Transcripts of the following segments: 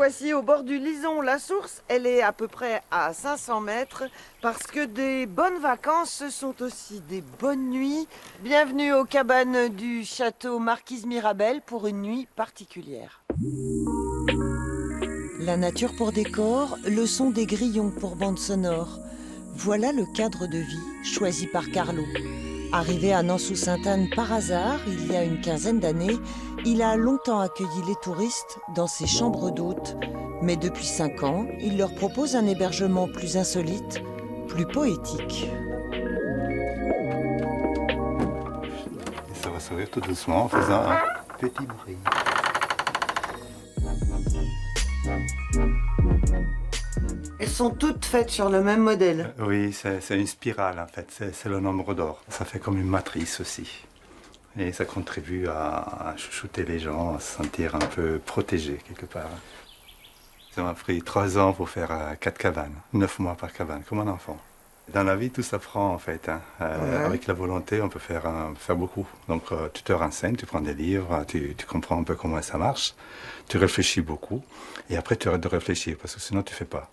fois-ci au bord du Lison. La source, elle est à peu près à 500 mètres parce que des bonnes vacances, ce sont aussi des bonnes nuits. Bienvenue aux cabanes du château Marquise Mirabel pour une nuit particulière. La nature pour décor, le son des grillons pour bande sonore. Voilà le cadre de vie choisi par Carlo. Arrivé à Nansou-Sainte-Anne par hasard, il y a une quinzaine d'années, il a longtemps accueilli les touristes dans ses chambres d'hôtes. Mais depuis 5 ans, il leur propose un hébergement plus insolite, plus poétique. Et ça va s'ouvrir tout doucement en faisant un petit bruit. Elles sont toutes faites sur le même modèle. Oui, c'est une spirale en fait, c'est le nombre d'or. Ça fait comme une matrice aussi. Et ça contribue à chouchouter les gens, à se sentir un peu protégés quelque part. Ça m'a pris 3 ans pour faire 4 cabanes, 9 mois par cabane, comme un enfant. Dans la vie, tout s'apprend en fait. Avec la volonté, on peut faire beaucoup. Donc tu te renseignes, tu prends des livres, tu comprends un peu comment ça marche, tu réfléchis beaucoup, et après tu arrêtes de réfléchir, parce que sinon tu fais pas.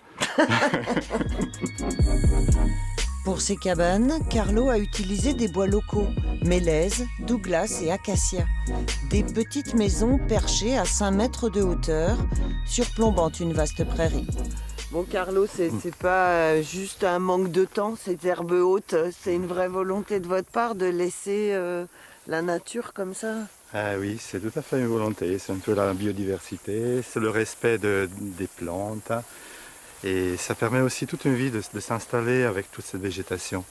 Pour ces cabanes, Carlo a utilisé des bois locaux, mélèze, douglas et acacia. Des petites maisons perchées à 5 mètres de hauteur, surplombant une vaste prairie. Bon, Carlo, c'est pas juste un manque de temps, ces herbes hautes, c'est une vraie volonté de votre part de laisser la nature comme ça? Ah oui, c'est tout à fait une volonté, c'est un peu la biodiversité, c'est le respect des plantes. Et ça permet aussi toute une vie de s'installer avec toute cette végétation.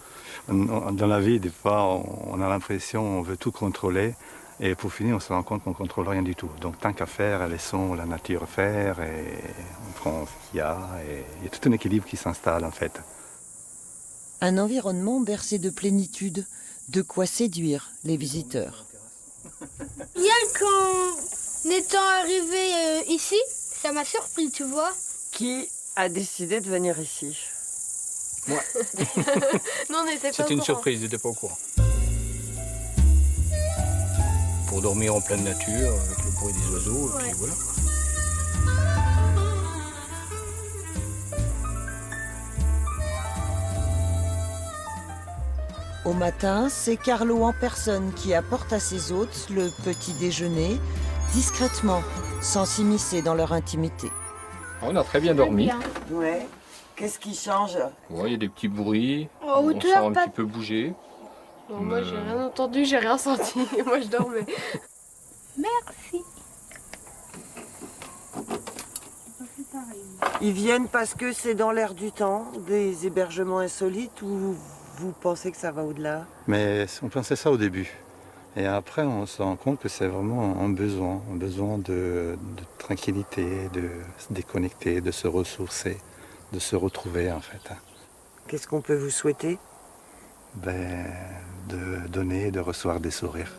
Dans la vie, des fois, on a l'impression qu'on veut tout contrôler. Et pour finir, on se rend compte qu'on ne contrôle rien du tout. Donc tant qu'à faire, laissons la nature faire et on prend ce qu'il y a. Et il y a tout un équilibre qui s'installe en fait. Un environnement bercé de plénitude, de quoi séduire les visiteurs. Bien qu'en étant arrivé ici, ça m'a surpris, tu vois. Qui a décidé de venir ici? Moi. Non, on n'était pas C'était au une courant. surprise, j'étais pas au courant. Pour dormir en pleine nature, avec le bruit des oiseaux, et puis voilà. Au matin, c'est Carlo en personne qui apporte à ses hôtes le petit déjeuner, discrètement, sans s'immiscer dans leur intimité. On a très bien dormi. Ouais. Qu'est-ce qui change? Ouais, il y a des petits bruits, En on sent hauteur, un pas... petit peu bouger. Bon, moi j'ai rien entendu, j'ai rien senti. Moi je dormais. Merci. Ils viennent parce que c'est dans l'air du temps, des hébergements insolites, ou vous pensez que ça va au-delà? Mais on pensait ça au début. Et après, on se rend compte que c'est vraiment un besoin de tranquillité, de se déconnecter, de se ressourcer, de se retrouver en fait. Qu'est-ce qu'on peut vous souhaiter? De donner et de recevoir des sourires.